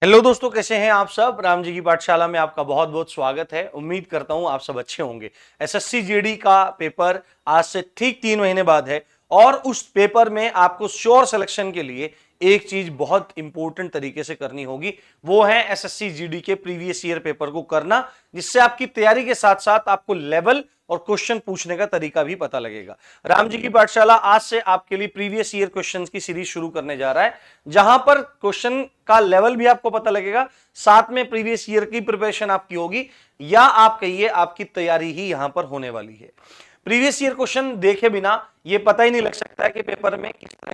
Hello दोस्तों, कैसे हैं आप सब। राम जी की पाठशाला में आपका बहुत बहुत स्वागत है। उम्मीद करता हूं आप सब अच्छे होंगे। एसएससी जीडी का पेपर आज से ठीक 3 महीने बाद है और उस पेपर में आपको श्योर सिलेक्शन के लिए एक चीज बहुत इंपॉर्टेंट तरीके से करनी होगी, वो है एसएससी जीडी के प्रीवियस ईयर पेपर को करना, जिससे आपकी तैयारी के साथ साथ आपको लेवल और क्वेश्चन पूछने का तरीका भी पता लगेगा। राम जी की पाठशाला आज से आपके लिए प्रीवियस ईयर क्वेश्चंस की सीरीज शुरू करने जा रहा है, जहां पर क्वेश्चन का लेवल भी आपको पता लगेगा, साथ में प्रीवियस ईयर की प्रिपरेशन आपकी होगी, या आप कहिए आपकी तैयारी ही यहां पर होने वाली है। प्रीवियस ईयर क्वेश्चन देखे बिना यह पता ही नहीं लग सकता है कि पेपर में किस तरह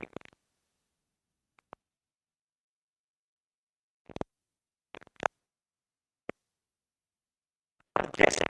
कैसे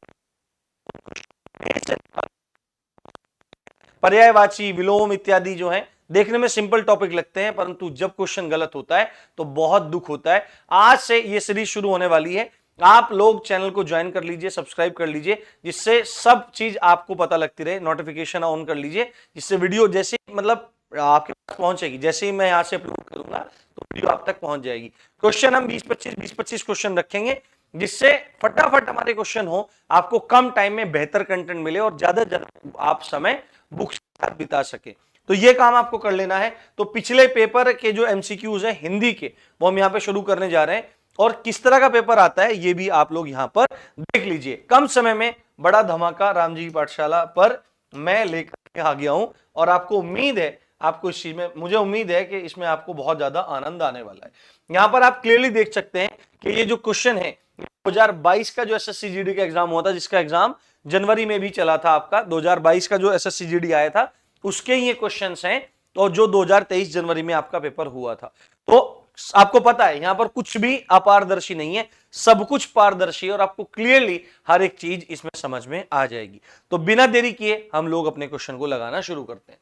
पर्यायवाची, विलोम इत्यादि जो है देखने में सिंपल टॉपिक लगते हैं, परंतु जब क्वेश्चन गलत होता है तो बहुत दुख होता है। आज से ये सीरीज शुरू होने वाली है। आप लोग चैनल को ज्वाइन कर लीजिए, सब्सक्राइब कर लीजिए, जिससे सब चीज आपको पता लगती रहे। नोटिफिकेशन ऑन कर लीजिए, जिससे वीडियो जैसे मतलब आपके पास पहुंचेगी, जैसे ही मैं यहां से अपलोड करूंगा तो वीडियो आप तक पहुंच जाएगी। क्वेश्चन हम 20-25 क्वेश्चन रखेंगे, जिससे फटाफट हमारे क्वेश्चन हो, आपको कम टाइम में बेहतर कंटेंट मिले और ज्यादा से ज्यादा आप समय बुक्स के साथ बिता सके। तो ये काम आपको कर लेना है। तो पिछले पेपर के जो एमसीक्यूज हैं हिंदी के, वो हम यहां पे शुरू करने जा रहे हैं, और किस तरह का पेपर आता है ये भी आप लोग यहां पर देख लीजिए। कम समय में बड़ा धमाका राम जी की पाठशाला पर मैं लेकर आ गया हूं, और आपको उम्मीद है, आपको इस चीज में मुझे उम्मीद है कि इसमें आपको बहुत ज्यादा आनंद आने वाला है। यहां पर आप क्लियरली देख सकते हैं कि ये जो क्वेश्चन है 2022 का जो एसएससी जीडी का एग्जाम हुआ था, जिसका एग्जाम जनवरी में भी चला था, आपका 2022 का जो एसएससी जीडी आया था उसके ये क्वेश्चंस हैं, और जो 2023 जनवरी में आपका पेपर हुआ था। तो आपको पता है यहां पर कुछ भी अपारदर्शी नहीं है, सब कुछ पारदर्शी है, और आपको क्लियरली हर एक चीज इसमें समझ में आ जाएगी। तो बिना देरी किए हम लोग अपने क्वेश्चन को लगाना शुरू करते हैं।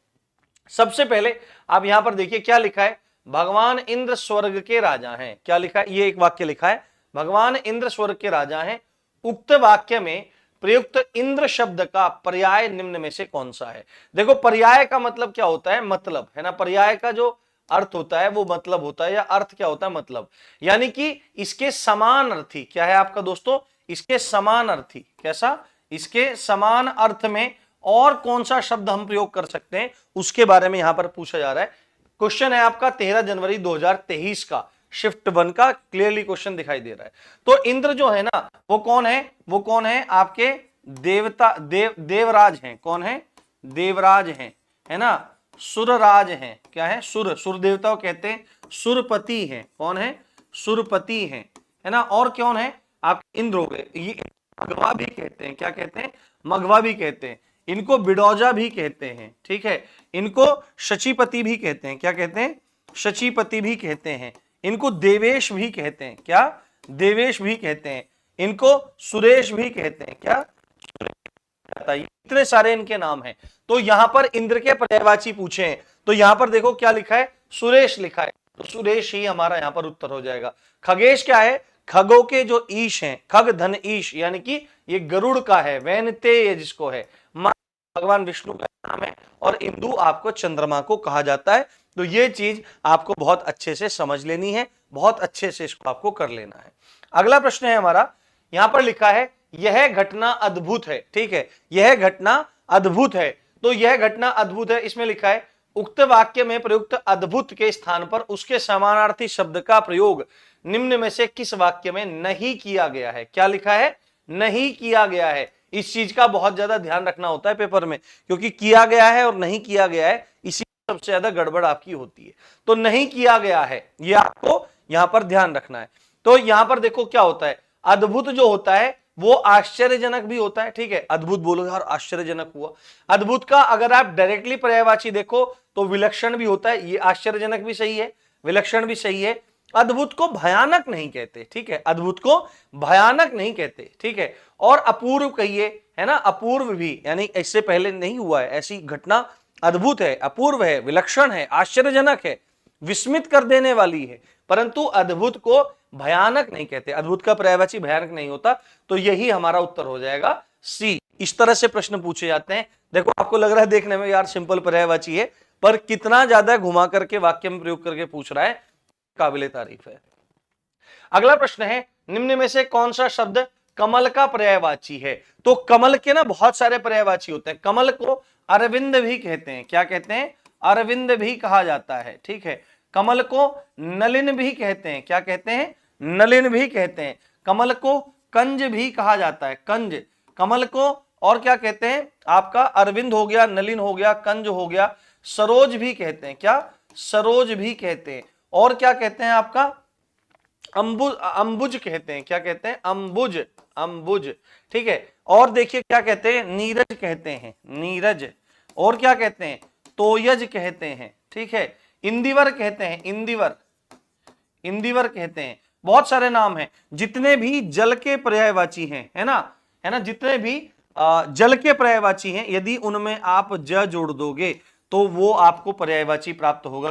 सबसे पहले आप यहां पर देखिए क्या लिखा है। भगवान इंद्र स्वर्ग के राजा हैं। क्या लिखा है, ये एक वाक्य लिखा है, भगवान इंद्र स्वर्ग के राजा हैं। उक्त वाक्य में प्रयुक्त इंद्र शब्द का पर्याय निम्न में से कौन सा है। देखो, पर्याय का मतलब क्या होता है, मतलब है ना। पर्याय का जो अर्थ होता है वो मतलब होता है, या अर्थ क्या होता है, मतलब। यानी कि इसके समान अर्थी क्या है आपका दोस्तों, इसके समान अर्थी। कैसा, इसके समान अर्थ में और कौन सा शब्द हम प्रयोग कर सकते हैं, उसके बारे में यहां पर पूछा जा रहा है। क्वेश्चन है आपका 13 जनवरी 2023 का, शिफ्ट 1 का क्लियरली क्वेश्चन दिखाई दे रहा है। तो इंद्र जो है ना, वो कौन है, वो कौन है, आपके देवता देवराज हैं। कौन है, देवराज हैं, है ना। सुरराज हैं, क्या है, सुर देवता कहते हैं, सुरपति हैं। कौन है, सुरपति हैं, है ना। और कौन है, आप इंद्र हो गए। ये मघवा भी कहते हैं, क्या कहते हैं, मघवा भी कहते हैं। इनको बिडौजा भी कहते हैं, ठीक है। इनको शचीपति भी कहते हैं, क्या कहते हैं, शचीपति भी कहते हैं। इनको देवेश भी कहते हैं, क्या, देवेश भी कहते हैं। इनको सुरेश भी कहते हैं, क्या, इतने सारे इनके नाम हैं। तो यहां पर इंद्र के पर्यायवाची पूछे हैं, तो यहां पर देखो क्या लिखा है, सुरेश लिखा है, तो सुरेश ही हमारा यहां पर उत्तर हो जाएगा। खगेश क्या है, खगों के जो ईश हैं, खग धन ईश, यानी कि ये गरुड़ का है, वैनतेय जिसको है, भगवान विष्णु का नाम है, और इंदु आपको चंद्रमा को कहा जाता है। तो ये चीज आपको बहुत अच्छे से समझ लेनी है, बहुत अच्छे से इसको आपको कर लेना है। अगला प्रश्न है हमारा, यहां पर लिखा है यह घटना अद्भुत है, ठीक है, यह घटना अद्भुत है। तो यह घटना अद्भुत है, इसमें लिखा है उक्त वाक्य में प्रयुक्त अद्भुत के स्थान पर उसके समानार्थी शब्द का प्रयोग निम्न में से किस वाक्य में नहीं किया गया है। क्या लिखा है, नहीं किया गया है। इस चीज का बहुत ज्यादा ध्यान रखना होता है पेपर में, क्योंकि किया गया है और नहीं किया गया है, इसी सबसे ज्यादा गड़बड़ आपकी होती है। तो नहीं किया गया है, यह आपको यहां पर ध्यान रखना है। तो यहां पर देखो क्या होता है, अद्भुत जो होता है वो आश्चर्यजनक भी होता है, ठीक है। अद्भुत बोलो यार, आश्चर्यजनक हुआ। अद्भुत का अगर आप डायरेक्टली पर्यायवाची देखो तो विलक्षण भी होता है, ये आश्चर्यजनक भी सही है, विलक्षण भी सही है। अद्भुत को भयानक नहीं कहते, ठीक है, अद्भुत को भयानक नहीं कहते, ठीक है। और अपूर्व कहिए, है ना, अपूर्व भी, यानी इससे पहले नहीं हुआ है ऐसी घटना, अद्भुत है, अपूर्व है, विलक्षण है, आश्चर्यजनक है, विस्मित कर देने वाली है, परंतु अद्भुत को भयानक नहीं कहते। अद्भुत का पर्यायवाची भयानक नहीं होता। तो यही हमारा उत्तर हो जाएगा सी। इस तरह से प्रश्न पूछे जाते हैं। देखो, आपको लग रहा है देखने में यार सिंपल पर्यायवाची है, पर कितना ज्यादा घुमा करके वाक्य में प्रयोग करके पूछ रहा है, काबिले तारीफ है। अगला प्रश्न है, निम्न में से कौन सा शब्द कमल का पर्यायवाची है? तो कमल के ना बहुत सारे पर्यायवाची होते हैं। कमल को अरविंद भी कहते हैं। क्या कहते हैं? अरविंद भी कहा जाता है। ठीक है। कमल को नलिन भी कहते हैं। क्या कहते हैं? नलिन भी कहते हैं। कमल को कंज भी कहा जाता है। कंज। कमल को और क्या कहते हैं? आपका अरविंद हो गया, नलिन हो गया, कंज हो गया, सरोज भी कहते हैं। क्या? सरोज भी कहते हैं। और क्या कहते हैं? आपका अंबुज, अंबुज कहते हैं। क्या कहते हैं? अंबुज, अंबुज। ठीक है। और देखिए क्या कहते हैं? नीरज कहते हैं, नीरज। और क्या कहते हैं? तोयज कहते हैं। ठीक है। इंदिवर कहते हैं, इंदिवर, इंदिवर कहते हैं। बहुत सारे नाम हैं। जितने भी जल के पर्यायवाची हैं, है ना, जितने भी जल के पर्यायवाची हैं, यदि उनमें आप ज जोड़ दोगे तो वो आपको पर्यायवाची प्राप्त होगा।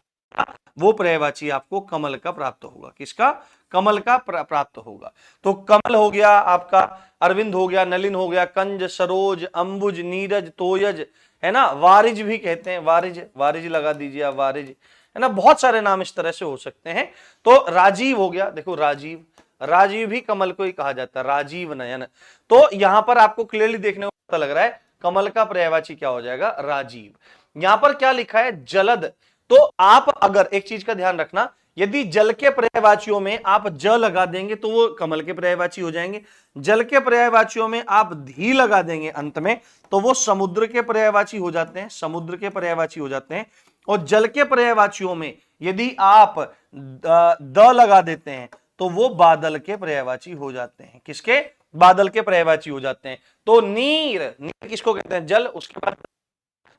वो पर्यायवाची आपको कमल का प्राप्त होगा। किसका? कमल का प्राप्त होगा। तो कमल हो गया आपका, अरविंद हो गया, नलिन हो गया, कंज, सरोज, अंबुज, नीरज, तोयज, है ना, वारिज भी कहते हैं। वारिज, वारिज लगा दीजिए आप, वारिज, है ना। बहुत सारे नाम इस तरह से हो सकते हैं। तो राजीव हो गया, देखो राजीव, राजीव भी कमल को ही कहा जाता है, राजीव नयन। तो यहां पर आपको क्लियरली देखने को पता लग रहा है कमल का पर्यायवाची क्या हो जाएगा? राजीव। यहां पर क्या लिखा है? जलद। तो आप अगर एक चीज का ध्यान रखना, यदि जल के पर्यायवाचियों में आप ज लगा देंगे तो वो कमल के पर्यायवाची हो जाएंगे। जल के पर्यायवाचियों में आप धी लगा देंगे अंत में तो वो समुद्र के पर्यायवाची हो जाते हैं, समुद्र के पर्यायवाची हो जाते हैं। और जल के पर्यायवाचियों में यदि आप द लगा देते हैं तो वो बादल के पर्यायवाची हो जाते हैं। किसके? बादल के पर्यायवाची हो जाते हैं। तो नीर, नीर किसको कहते हैं? जल। उसके बाद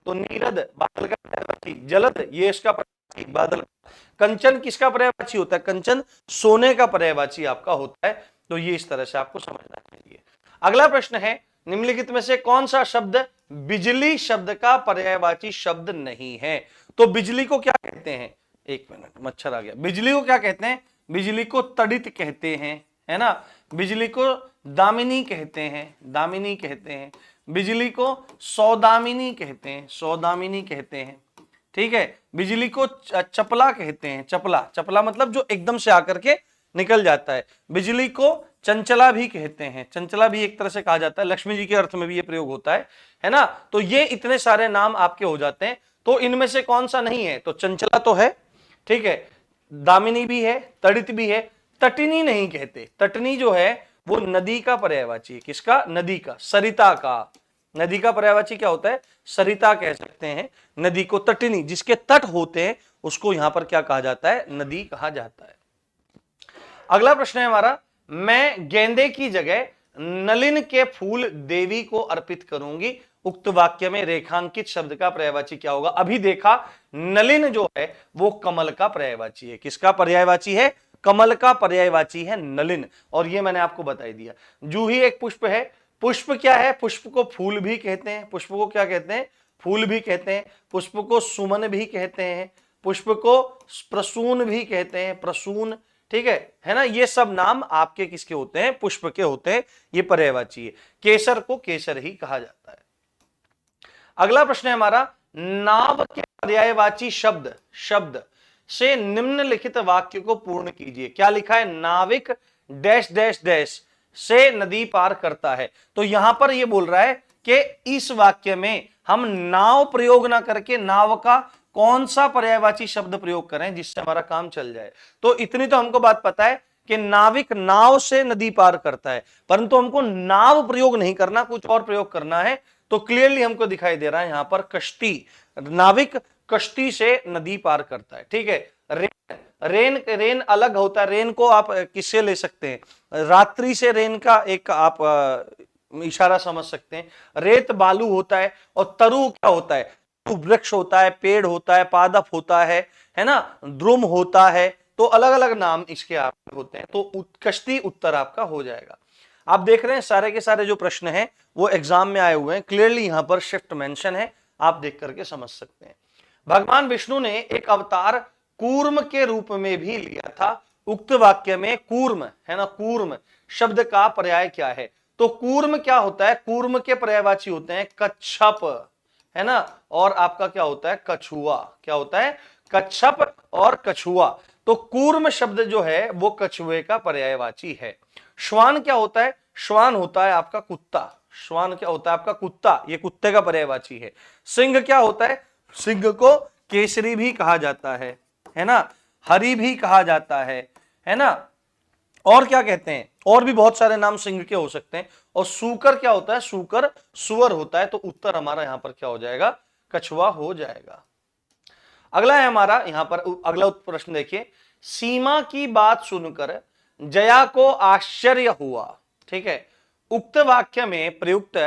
तो नीरद बादल का पर्यायवाची, जलद ये इसका पर्यायवाची बादल। कंचन किसका पर्यायवाची होता है? कंचन सोने का पर्यायवाची आपका होता है। तो ये इस तरह से आपको समझना चाहिए। अगला प्रश्न है, निम्नलिखित में से कौन सा शब्द बिजली शब्द का पर्यायवाची शब्द नहीं है? तो बिजली को क्या कहते हैं? एक मिनट, मच्छर आ गया। बिजली को क्या कहते हैं? बिजली को तड़ित कहते हैं, है ना। बिजली को दामिनी कहते हैं, दामिनी कहते हैं। बिजली को सौदामिनी कहते हैं, सौदामिनी कहते हैं। ठीक है। बिजली को चपला कहते हैं, चपला, चपला मतलब जो एकदम से आकर के निकल जाता है। बिजली को चंचला भी कहते हैं, चंचला भी एक तरह से कहा जाता है। लक्ष्मी जी के अर्थ में भी ये प्रयोग होता है ना। तो ये इतने सारे नाम आपके हो जाते हैं। तो इनमें से कौन सा नहीं है? तो चंचला तो है, ठीक है, दामिनी भी है, तड़ित भी है। तटिनी नहीं कहते। तटनी जो है वो नदी का पर्यायवाची है। किसका? नदी का, सरिता का। नदी का पर्यायवाची क्या होता है? सरिता कह सकते हैं नदी को। तटिनी जिसके तट होते हैं उसको यहां पर क्या कहा जाता है? नदी कहा जाता है। अगला प्रश्न है हमारा, मैं गेंदे की जगह नलिन के फूल देवी को अर्पित करूंगी। उक्त वाक्य में रेखांकित शब्द का पर्यायवाची क्या होगा? अभी देखा, नलिन जो है वो कमल का पर्यायवाची है। किसका पर्यायवाची है? कमल का पर्यायवाची है नलिन। और ये मैंने आपको बता ही दिया। जूही एक पुष्प है। पुष्प क्या है? पुष्प को फूल भी कहते हैं। पुष्प को क्या कहते हैं? फूल भी कहते हैं। पुष्प को सुमन भी कहते हैं। पुष्प को प्रसून भी कहते हैं, प्रसून। ठीक है ना। ये सब नाम आपके किसके होते हैं? पुष्प के होते हैं। ये पर्यायवाची है। केसर को केसर ही कहा जाता है। अगला प्रश्न है हमारा, नाव के पर्यायवाची शब्द, शब्द से निम्नलिखित वाक्य को पूर्ण कीजिए। क्या लिखा है? नाविक डैश डैश डैश से नदी पार करता है। तो यहां पर यह बोल रहा है कि इस वाक्य में हम नाव प्रयोग ना करके नाव का कौन सा पर्यायवाची शब्द प्रयोग करें जिससे हमारा काम चल जाए। तो इतनी तो हमको बात पता है कि नाविक नाव से नदी पार करता है, परंतु हमको नाव प्रयोग नहीं करना, कुछ और प्रयोग करना है। तो क्लियरली हमको दिखाई दे रहा है यहां पर कश्ती, नाविक कश्ती से नदी पार करता है। ठीक है। रेन, रेन, रेन अलग होता है। रेन को आप किससे ले सकते हैं? रात्रि से रेन का एक आप इशारा समझ सकते हैं। रेत बालू होता है। और तरु क्या होता है? वृक्ष होता है, पेड़ होता है, पादप होता है ना, द्रुम होता है। तो अलग अलग नाम इसके आपके होते हैं। तो कश्ती उत्तर आपका हो जाएगा। आप देख रहे हैं सारे के सारे जो प्रश्न हैं वो एग्जाम में आए हुए हैं। क्लियरली यहां पर शिफ्ट मेंशन है, आप देख करके समझ सकते हैं। भगवान विष्णु ने एक अवतार कूर्म के रूप में भी लिया था। उक्त वाक्य में कूर्म, है ना, कूर्म शब्द का पर्याय क्या है? तो कूर्म क्या होता है? कूर्म के पर्यायवाची होते हैं कच्छप, है ना, और आपका क्या होता है? कछुआ। क्या होता है? कच्छप और कछुआ। तो कूर्म शब्द जो है वो कछुए का पर्यायवाची है। श्वान क्या होता है? श्वान होता है आपका कुत्ता। श्वान क्या होता है आपका? कुत्ता। ये कुत्ते का पर्यायवाची है। सिंह क्या होता है? सिंह को केसरी भी कहा जाता है ना, हरि भी कहा जाता है ना, और क्या कहते हैं, और भी बहुत सारे नाम सिंह के हो सकते हैं। और सूकर क्या होता है? सूकर सुअर होता है। तो उत्तर हमारा यहां पर क्या हो जाएगा? कछुआ हो जाएगा। अगला है हमारा यहां पर अगला प्रश्न देखिए, सीमा की बात सुनकर जया को आश्चर्य हुआ। ठीक है, उक्त वाक्य में प्रयुक्त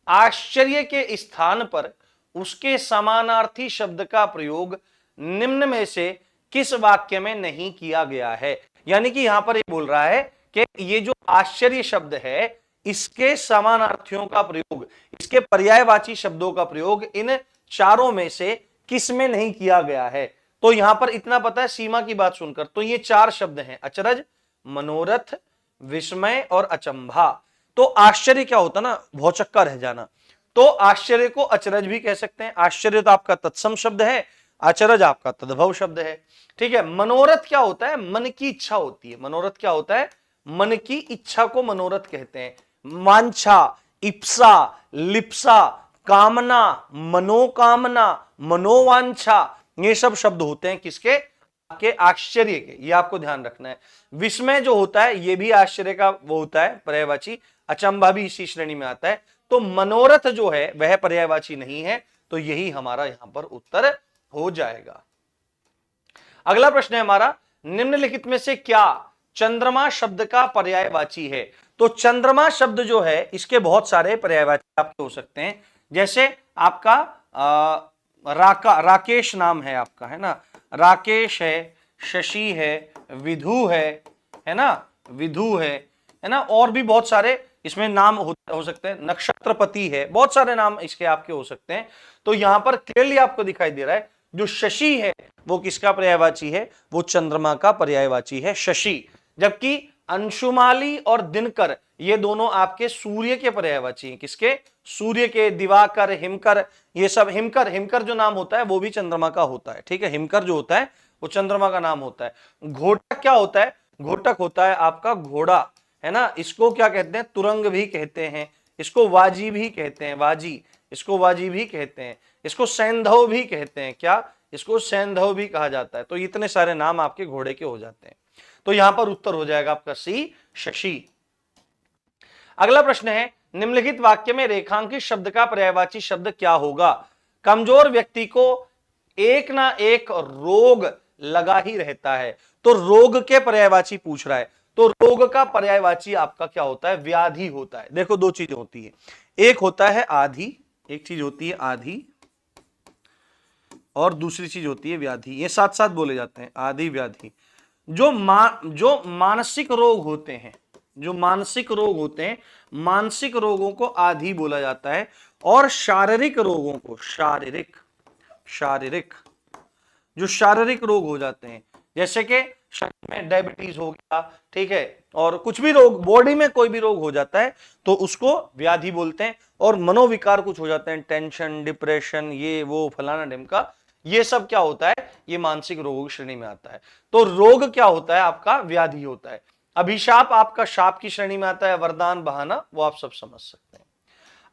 आश्चर्य के स्थान पर उसके समानार्थी शब्द का प्रयोग निम्न में से किस वाक्य में नहीं किया गया है? यानी कि यहां पर ये बोल रहा है कि ये जो आश्चर्य शब्द है इसके समानार्थियों का प्रयोग, इसके पर्यायवाची शब्दों का प्रयोग इन चारों में से किस में नहीं किया गया है? तो यहां पर इतना पता है सीमा की बात सुनकर, तो ये चार शब्द हैं, अचरज, मनोरथ, विस्मय और अचंभा। तो आश्चर्य क्या होता ना? भौचक्का रह जाना। तो आश्चर्य को अचरज भी कह सकते हैं। आश्चर्य तो आपका तत्सम शब्द है, अचरज आपका तद्भव शब्द है। ठीक है, मनोरथ क्या होता है? मन की इच्छा होती है। मनोरथ क्या होता है? मन की इच्छा को मनोरथ कहते हैं। वांछा, इप्सा, लिप्सा, कामना, मनोकामना, मनोवांछा, ये सब शब्द होते हैं किसके? के आश्चर्य के। ये आपको ध्यान रखना है। विस्मय जो होता है ये भी आश्चर्य का वो होता है पर्यायवाची। अचंभा भी इसी श्रेणी में आता है। तो मनोरथ जो है वह पर्यायवाची नहीं है। तो यही हमारा यहां पर उत्तर हो जाएगा। अगला प्रश्न है हमारा, निम्नलिखित में से क्या चंद्रमा शब्द का पर्यायवाची है? तो चंद्रमा शब्द जो है इसके बहुत सारे पर्यायवाची आपके हो सकते हैं। जैसे आपका राकेश नाम है आपका, है ना, राकेश है, शशि है, विधु है ना, विधु है ना, और भी बहुत सारे इसमें नाम हो सकते हैं। नक्षत्रपति है, बहुत सारे नाम इसके आपके हो सकते हैं। तो यहां पर क्लियरली आपको दिखाई दे रहा है जो शशि है वो किसका पर्यायवाची है? वो चंद्रमा का पर्यायवाची है, शशि। जबकि अंशुमाली और दिनकर ये दोनों आपके सूर्य के पर्यायवाची हैं। किसके? सूर्य के। दिवाकर, हिमकर, ये सब। हिमकर जो नाम होता है वो भी चंद्रमा का होता है। ठीक है, हिमकर जो होता है वो चंद्रमा का नाम होता है। घोटक क्या होता है? घोटक होता है आपका घोड़ा, है ना। इसको क्या कहते हैं? तुरंग भी कहते हैं। इसको वाजी भी कहते हैं, वाजी। इसको वाजी भी कहते हैं। इसको सैंधव भी कहते हैं। क्या? इसको सैंधव भी कहा जाता है। तो इतने सारे नाम आपके घोड़े के हो जाते हैं। तो यहां पर उत्तर हो जाएगा आपका सी, शशि। अगला प्रश्न है, निम्नलिखित वाक्य में रेखांकित शब्द का पर्यायवाची शब्द क्या होगा? कमजोर व्यक्ति को एक ना एक रोग लगा ही रहता है। तो रोग के पर्यायवाची पूछ रहा है। तो रोग का पर्यायवाची आपका क्या होता है? व्याधि होता है। देखो दो चीजें होती है, एक होता है आधि, एक चीज होती है आधि और दूसरी चीज होती है व्याधि। ये साथ साथ बोले जाते हैं, आधि व्याधि। जो मानसिक रोग होते हैं, जो मानसिक रोग होते हैं, मानसिक रोगों को आधि बोला जाता है। और शारीरिक रोगों को शारीरिक जो शारीरिक रोग हो जाते हैं, जैसे कि शरीर में डायबिटीज हो गया, ठीक है, और कुछ भी रोग, बॉडी में कोई भी रोग हो जाता है तो उसको व्याधि बोलते हैं। और मनोविकार कुछ हो जाते हैं, टेंशन, डिप्रेशन, ये वो फलाना ढिमका, ये सब क्या होता है? ये मानसिक रोगों की श्रेणी में आता है। तो रोग क्या होता है आपका? व्याधि होता है। अभिशाप आपका शाप की श्रेणी में आता है। वरदान, बहाना, वो आप सब समझ सकते हैं।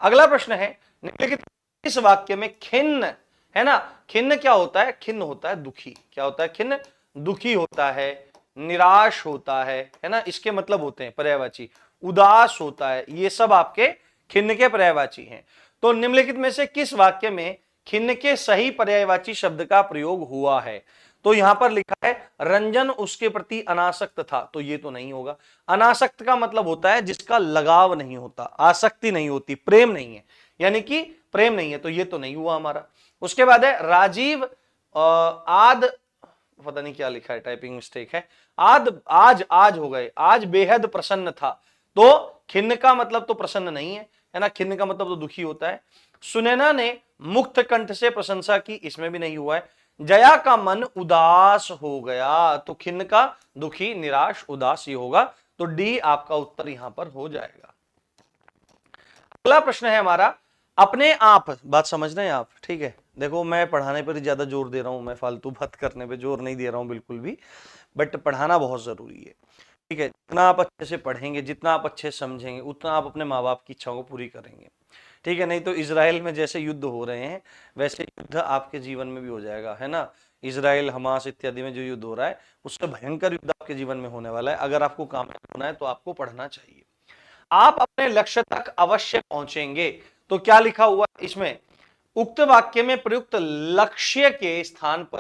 अगला प्रश्न है, निम्नलिखित इस वाक्य में खिन्न, है ना, खिन्न क्या होता है? खिन्न होता है दुखी। क्या होता है? खिन्न दुखी होता है, निराश होता है ना, इसके मतलब होते हैं पर्यायवाची। उदास होता है, ये सब आपके खिन्न के पर्यायवाची हैं। तो निम्नलिखित में से किस वाक्य में खिन्न के सही पर्यायवाची शब्द का प्रयोग हुआ है? तो यहां पर लिखा है रंजन उसके प्रति अनासक्त था। तो ये तो नहीं होगा। अनासक्त का मतलब होता है जिसका लगाव नहीं होता, आसक्ति नहीं होती, प्रेम नहीं है, यानी कि प्रेम नहीं है। तो ये तो नहीं हुआ हमारा। उसके बाद है राजीव आद, पता नहीं क्या लिखा है, टाइपिंग मिस्टेक है। आज हो गए, आज बेहद प्रसन्न था। तो खिन्न का मतलब तो प्रसन्न नहीं है ना, खिन्न का मतलब तो दुखी होता है। सुनैना ने मुक्त कंठ से प्रशंसा की, इसमें भी नहीं हुआ है। जया का मन उदास हो गया, तो खिन्न का दुखी, निराश, उदास ये होगा। तो डी आपका उत्तर यहां पर हो जाएगा। अगला प्रश्न है हमारा, अपने आप, बात समझ रहे हैं आप? ठीक है, देखो मैं पढ़ाने पर ज्यादा जोर दे रहा हूं, मैं फालतू बात करने पे जोर नहीं दे रहा हूं बिल्कुल भी, बट पढ़ाना बहुत जरूरी है। ठीक है, जितना आप अच्छे से पढ़ेंगे, जितना आप अच्छे से समझेंगे, उतना आप अपने माँ बाप की इच्छाओं को पूरी करेंगे। ठीक है, नहीं तो इजराइल में जैसे युद्ध हो रहे हैं वैसे युद्ध आपके जीवन में भी हो जाएगा, है ना। इजराइल हमास इत्यादि में जो युद्ध हो रहा है उससे भयंकर युद्ध आपके जीवन में होने वाला है। अगर आपको कामयाब होना है तो आपको पढ़ना चाहिए। आप अपने लक्ष्य तक अवश्य पहुंचेंगे। तो क्या लिखा हुआ इसमें, उक्त वाक्य में प्रयुक्त लक्ष्य के स्थान पर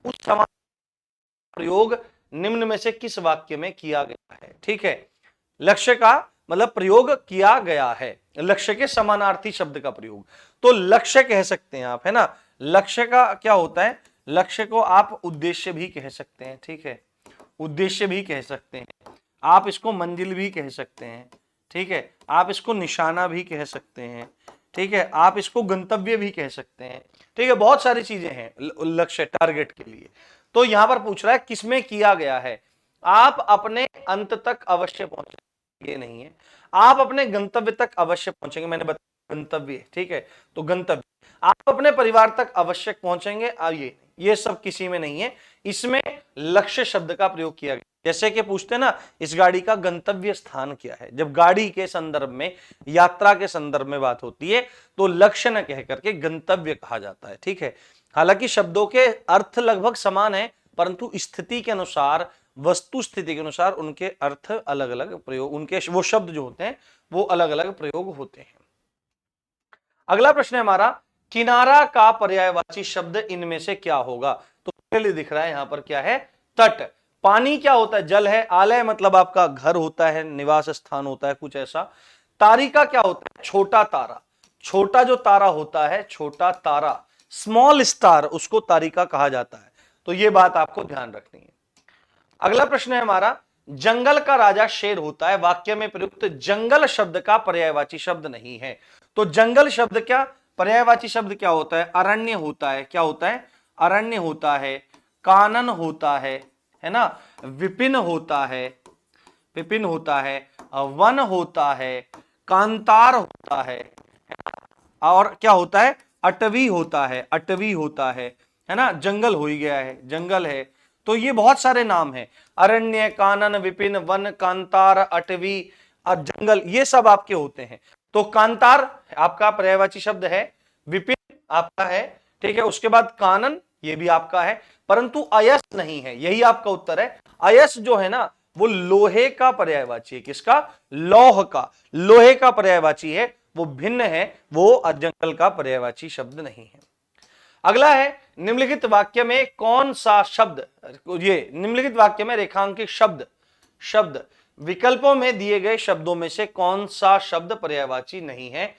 उस समान प्रयोग निम्न में से किस वाक्य में किया गया है। ठीक है, लक्ष्य का मतलब प्रयोग किया गया है, लक्ष्य के समानार्थी शब्द का प्रयोग। तो लक्ष्य कह सकते हैं आप, है ना। लक्ष्य का क्या होता है, लक्ष्य को आप उद्देश्य भी कह सकते हैं। ठीक है, उद्देश्य भी कह सकते हैं, आप इसको मंजिल भी कह सकते हैं। ठीक है, आप इसको निशाना भी कह सकते हैं। ठीक है, आप इसको गंतव्य भी कह सकते हैं। ठीक है, बहुत सारी चीजें हैं लक्ष्य टारगेट के लिए। तो यहां पर पूछ रहा है किसमें किया गया है। आप अपने अंत तक अवश्य पहुंचेंगे, ये नहीं है आप अपने गंतव्य तक अवश्य पहुंचेंगे, मैंने बताया गंतव्य। ठीक है, तो गंतव्य, आप अपने परिवार तक अवश्य पहुंचेंगे, ये सब किसी में नहीं है। इसमें लक्ष्य शब्द का प्रयोग किया गया। जैसे कि पूछते हैं ना, इस गाड़ी का गंतव्य स्थान क्या है। जब गाड़ी के संदर्भ में, यात्रा के संदर्भ में बात होती है तो लक्ष्य न कह करके गंतव्य कहा जाता है। ठीक है, हालांकि शब्दों के अर्थ लगभग समान है, परंतु स्थिति के अनुसार, वस्तु स्थिति के अनुसार उनके अर्थ अलग अलग प्रयोग, उनके वो शब्द जो होते हैं वो अलग अलग प्रयोग होते हैं। अगला प्रश्न है हमारा, किनारा का पर्यायवाची शब्द इनमें से क्या होगा। तो पहले दिख रहा है यहां पर क्या है, तट। पानी क्या होता है, जल है। आलय मतलब आपका घर होता है, निवास स्थान होता है, कुछ ऐसा। तारिका क्या होता है, छोटा तारा। छोटा जो तारा होता है, छोटा तारा, स्मॉल स्टार, उसको तारिका कहा जाता है। तो ये बात आपको ध्यान रखनी है। अगला प्रश्न है हमारा, जंगल का राजा शेर होता है, वाक्य में प्रयुक्त जंगल शब्द का पर्यायवाची शब्द नहीं है। तो जंगल शब्द क्या, पर्यायवाची शब्द क्या होता है, अरण्य होता है। क्या होता है, अरण्य होता है, कानन होता है ना, विपिन होता है, विपिन होता है, वन होता है, कांतार होता है, और क्या होता है, अटवी होता है, अटवी होता है ना। जंगल हो ही गया है, जंगल है। तो ये बहुत सारे नाम हैं, अरण्य, कानन, विपिन, वन, कांतार, अटवी और जंगल, ये सब आपके होते हैं। तो कांतार आपका पर्यायवाची शब्द है, विपिन आपका है, ठीक है, उसके बाद कानन ये भी आपका है, परंतु अयस नहीं है। यही आपका उत्तर है। अयस जो है ना वो लोहे का पर्यायवाची है। किसका, लौह का, लोहे का पर्यायवाची है, वो भिन्न है, वो जंगल का पर्यायवाची शब्द नहीं है। अगला है, निम्नलिखित वाक्य में कौन सा शब्द, ये निम्नलिखित वाक्य में रेखांकित शब्द, शब्द विकल्पों में दिए गए शब्दों में से कौन सा शब्द पर्यायवाची नहीं है।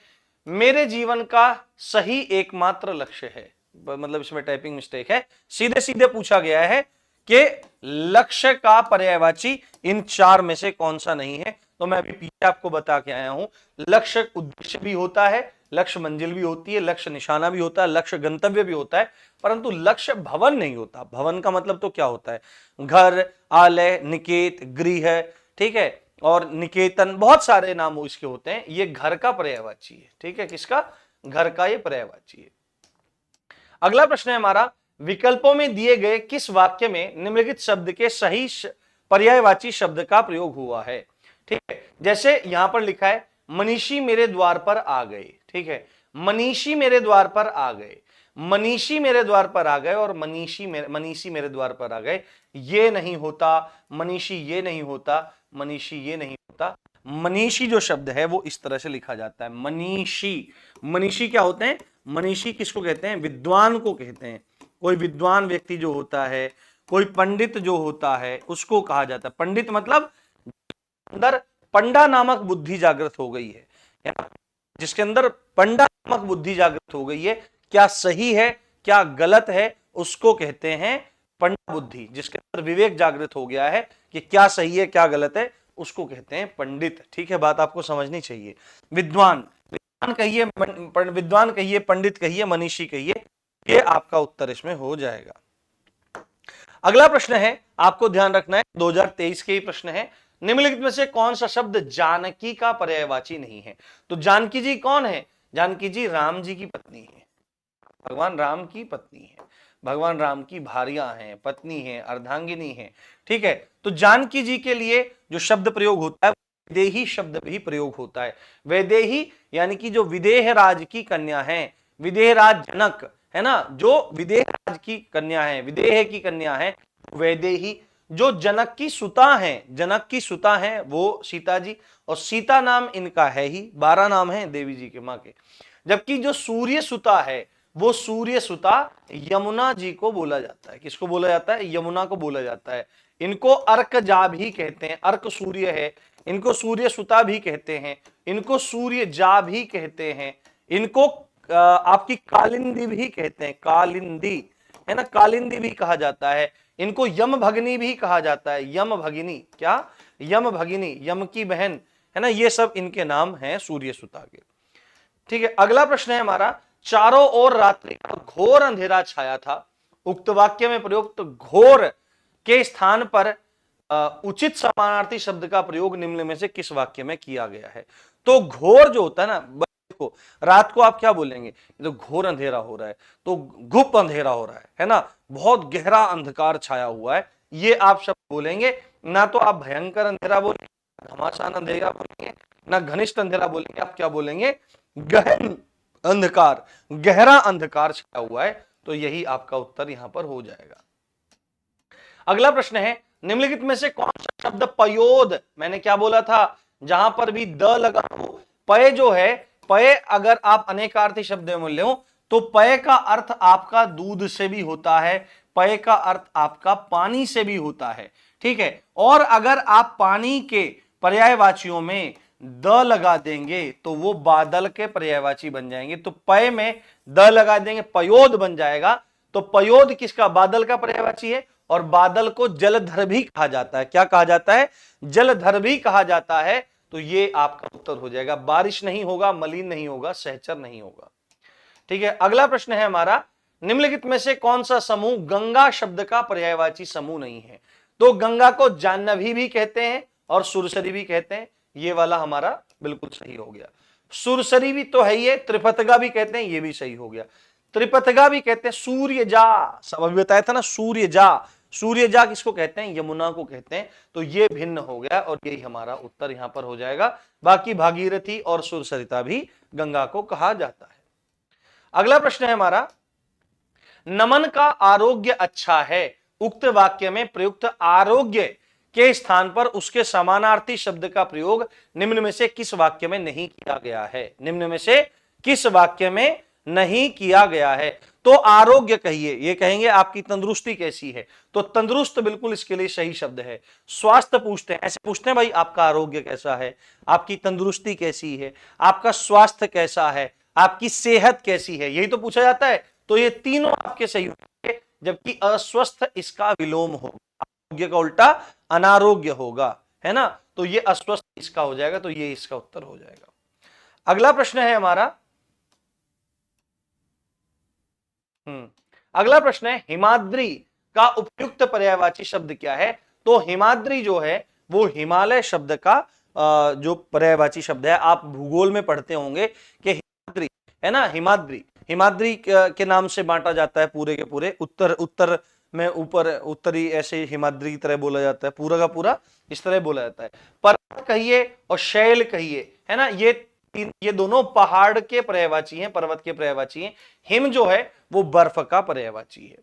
मेरे जीवन का सही एकमात्र लक्ष्य है, मतलब इसमें टाइपिंग मिस्टेक है, सीधे सीधे पूछा गया है कि लक्ष्य का पर्यायवाची इन चार में से कौन सा नहीं है। तो मैं अभी पीछे आपको बता के आया हूं, लक्ष्य उद्देश्य भी होता है, लक्ष्य मंजिल भी होती है, लक्ष्य निशाना भी होता है, लक्ष्य गंतव्य भी होता है, परंतु लक्ष्य भवन नहीं होता। भवन का मतलब तो क्या होता है, घर, आलय, निकेत, गृह, ठीक है, और निकेतन, बहुत सारे नाम इसके होते हैं। ये घर का पर्यायवाची है। ठीक है, किसका, घर का ये पर्यायवाची है। अगला प्रश्न है हमारा, विकल्पों में दिए गए किस वाक्य में निम्नलिखित शब्द के सही पर्यायवाची शब्द का प्रयोग हुआ है। ठीक है, जैसे यहां पर लिखा है, मनीषी मेरे द्वार पर आ गए। ठीक है, मनीषी मेरे द्वार पर आ गए, मनीषी मेरे द्वार पर आ गए और मनीषी मेरे द्वार पर आ गए, ये नहीं होता। मनीषी ये नहीं होता, मनीषी ये नहीं होता। मनीषी जो शब्द है वो इस तरह से लिखा जाता है, मनीषी। मनीषी क्या होते हैं, मनीषी किसको कहते हैं, विद्वान को कहते हैं। कोई विद्वान व्यक्ति जो होता है, कोई पंडित जो होता है, उसको कहा जाता है पंडित। मतलब अंदर पंडा नामक बुद्धि जागृत हो गई है, जिसके अंदर पंडा नामक बुद्धि जागृत हो गई है, क्या सही है क्या गलत है, उसको कहते हैं पंडा बुद्धि। जिसके अंदर विवेक जागृत हो गया है कि क्या सही है क्या गलत है, उसको कहते हैं पंडित। ठीक है, बात आपको समझनी चाहिए। विद्वान, विद्वान कहिए, विद्वान कहिए, पंडित कहिए, मनीषी कहिए, ये आपका उत्तर इसमें हो जाएगा। अगला प्रश्न है, आपको ध्यान रखना है, 2023 के ही प्रश्न है, निम्नलिखित में से कौन सा शब्द जानकी का पर्यायवाची नहीं है। तो जानकी जी कौन है, जानकी जी राम जी की पत्नी है। भगवान राम की पत्नी है, भगवान राम की भार्या हैं, पत्नी हैं, अर्धांगिनी हैं। ठीक है, तो जानकी जी के लिए जो शब्द प्रयोग होता है वैदेही शब्द भी प्रयोग होता है। वैदेही यानी कि जो विदेह राज की कन्या है, विदेह राज जनक है ना, जो विदेह राज की कन्या है, विदेह की कन्या है, वैदेही। जो जनक की सुता है, जनक की सुता है वो सीता जी, और सीता नाम इनका है ही, 12 नाम है देवी जी के मां के। जबकि जो सूर्य सुता है वो सूर्य सुता यमुना जी को बोला जाता है। किसको बोला जाता है? यमुना को बोला जाता है। इनको अर्कजा भी कहते हैं, अर्क सूर्य है, इनको सूर्य सुता भी कहते हैं, इनको सूर्य जा भी कहते हैं, इनको आपकी कालिंदी भी कहते हैं, कालिंदी है ना, कालिंदी भी कहा जाता है। इनको यम भगिनी भी कहा जाता है, यम भगिनी, क्या? यम भगिनी, यम की बहन है ना, ये सब इनके नाम हैं सूर्य सुता के। ठीक है, अगला प्रश्न है हमारा, चारों ओर रात्रि का घोर अंधेरा छाया था, उक्त वाक्य में प्रयुक्त घोर के स्थान पर उचित समानार्थी शब्द का प्रयोग निम्न में से किस वाक्य में किया गया है? तो घोर जो होता है ना, देखो रात को आप क्या बोलेंगे? तो घोर अंधेरा हो रहा है, तो गुप्त अंधेरा हो रहा है ना, बहुत गहरा अंधकार छाया हुआ है, ये आप शब्द बोलेंगे। ना तो आप भयंकर अंधेरा बोलेंगे, घमासान अंधेरा बोलेंगे, ना घनिष्ठ अंधेरा बोलेंगे, आप क्या बोलेंगे? गहन अंधकार, गहरा अंधकार छाया हुआ है। तो यही आपका उत्तर यहां पर हो जाएगा। अगला प्रश्न है, निम्नलिखित में से कौन सा शब्द पयोद, मैंने क्या बोला था, जहां पर भी द लगा हो, पय जो है, पय अगर आप अनेकार्थी शब्द में ले तो पय का अर्थ आपका दूध से भी होता है, पय का अर्थ आपका पानी से भी होता है। ठीक है, और अगर आप पानी के पर्यायवाचियों में द लगा देंगे तो वो बादल के पर्यायवाची बन जाएंगे। तो पय में द लगा देंगे, पयोद बन जाएगा। तो पयोद किसका? बादल का पर्यायवाची है, और बादल को जलधर भी कहा जाता है। क्या कहा जाता है? जलधर भी कहा जाता है। तो ये आपका उत्तर हो जाएगा। बारिश नहीं होगा, मलिन नहीं होगा, सहचर नहीं होगा। ठीक है, अगला प्रश्न है हमारा, निम्नलिखित में से कौन सा समूह गंगा शब्द का पर्यायवाची समूह नहीं है? तो गंगा को जाह्नवी भी कहते हैं और सुरसरी भी कहते हैं, ये वाला हमारा बिल्कुल सही हो गया। सुरसरी भी तो है ही है, त्रिपथगा भी कहते हैं, ये भी सही हो गया। त्रिपथगा भी कहते हैं, सूर्यजा, सब अभी बताया था ना, सूर्यजा, सूर्यजा किसको कहते हैं? यमुना को कहते हैं। तो ये भिन्न हो गया और यही हमारा उत्तर यहां पर हो जाएगा। बाकी भागीरथी और सुरसरिता भी गंगा को कहा जाता है। अगला प्रश्न है हमारा, नमन का आरोग्य अच्छा है, उक्त वाक्य में प्रयुक्त आरोग्य के स्थान पर उसके समानार्थी शब्द का प्रयोग निम्न में से किस वाक्य में नहीं किया गया है? निम्न में से किस वाक्य में नहीं किया गया है? तो आरोग्य कहिए, ये कहेंगे आपकी तंदुरुस्ती कैसी है, तो तंदुरुस्त बिल्कुल इसके लिए सही शब्द है। स्वास्थ्य पूछते हैं, ऐसे पूछते हैं भाई आपका आरोग्य कैसा है, आपकी तंदुरुस्ती कैसी है, आपका स्वास्थ्य कैसा है, आपकी सेहत कैसी है, यही तो पूछा जाता है। तो ये तीनों आपके सही होंगे, जबकि अस्वस्थ इसका विलोम होगा, आरोग्य का उल्टा अनारोग्य होगा, है ना। तो ये अस्वस्थ इसका हो जाएगा, तो ये इसका उत्तर हो जाएगा। अगला प्रश्न है हमारा, अगला प्रश्न है, हिमाद्री का उपयुक्त पर्यायवाची शब्द क्या है? तो हिमाद्री जो है वो हिमालय शब्द का जो पर्यायवाची शब्द है। आप भूगोल में पढ़ते होंगे कि हिमाद्री है ना, हिमाद्री, हिमाद्री के नाम से बांटा जाता है पूरे के पूरे उत्तर, उत्तर में ऊपर उत्तरी ऐसे हिमाद्री की तरह बोला जाता है, पूरा का पूरा इस तरह बोला जाता है। पर्वत कहिए और शैल कहिए, है ना, ये दोनों पहाड़ के पर्यायवाची हैं, पर्वत के पर्यायवाची हैं। हिम जो है वो बर्फ का पर्यायवाची है।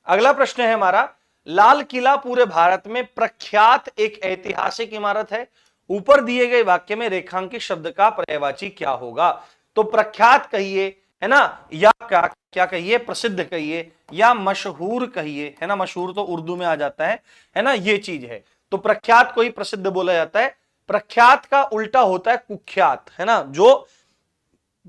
अगला प्रश्न है हमारा, लाल किला पूरे भारत में प्रख्यात एक ऐतिहासिक इमारत है, ऊपर दिए गए वाक्य में रेखांकित शब्द का पर्यायवाची क्या होगा? तो प्रख्यात कहिए, है ना, या क्या कहिए? प्रसिद्ध कहिए, या मशहूर कहिए, है ना, मशहूर तो उर्दू में आ जाता है ना, ये चीज है। तो प्रख्यात को ही प्रसिद्ध बोला जाता है। प्रख्यात का उल्टा होता है कुख्यात, है ना, जो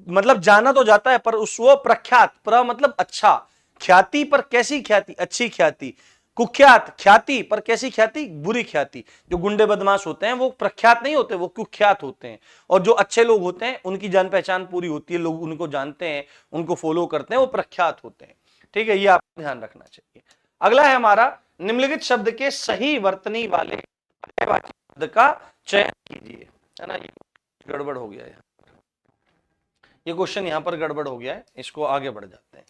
मतलब जाना तो जाता है पर उस वो प्रख्यात, मतलब अच्छा, ख्याति पर कैसी ख्याति? अच्छी ख्याति। कुख्यात ख्याति पर कैसी ख्याति? बुरी ख्याति। जो गुंडे बदमाश होते हैं वो प्रख्यात नहीं होते, वो कुख्यात होते हैं। और जो अच्छे लोग होते हैं उनकी जान पहचान पूरी होती है, लोग उनको जानते हैं, उनको फॉलो करते हैं, वो प्रख्यात होते हैं। ठीक है, ये आपको ध्यान रखना चाहिए। अगला है हमारा, निम्नलिखित शब्द के सही वर्तनी वाले शब्द का चयन कीजिए, है ना। ये गड़बड़ हो गया है, ये क्वेश्चन यहां पर गड़बड़ हो गया है, इसको आगे बढ़ जाते हैं।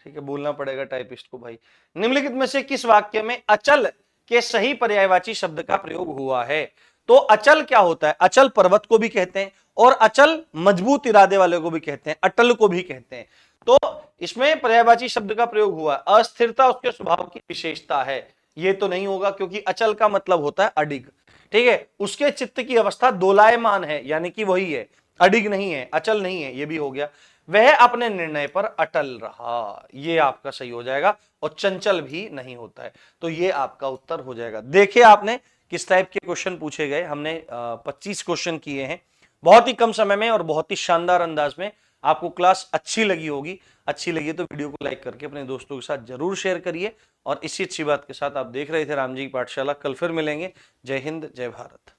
ठीक है, बोलना पड़ेगा टाइपिस्ट को भाई। निम्नलिखित में से किस वाक्य में अचल के सही पर्यायवाची शब्द का प्रयोग हुआ है? तो अचल क्या होता है? अचल पर्वत को भी कहते हैं और अचल मजबूत इरादे वाले को भी कहते हैं, अटल को भी कहते हैं। तो इसमें पर्यायवाची शब्द का प्रयोग हुआ है। अस्थिरता उसके स्वभाव की विशेषता है, ये तो नहीं होगा क्योंकि अचल का मतलब होता है अडिग। ठीक है, उसके चित्त की अवस्था दोलायमान है, यानी कि वही है, अडिग नहीं है, अचल नहीं है, ये भी हो गया। वह अपने निर्णय पर अटल रहा, ये आपका सही हो जाएगा। और चंचल भी नहीं होता है, तो ये आपका उत्तर हो जाएगा। देखिए आपने किस टाइप के क्वेश्चन पूछे गए। हमने 25 क्वेश्चन किए हैं बहुत ही कम समय में और बहुत ही शानदार अंदाज में। आपको क्लास अच्छी लगी होगी, अच्छी लगी तो वीडियो को लाइक करके अपने दोस्तों के साथ जरूर शेयर करिए। और इसी अच्छी बात के साथ आप देख रहे थे राम जी की पाठशाला। कल फिर मिलेंगे। जय हिंद, जय भारत।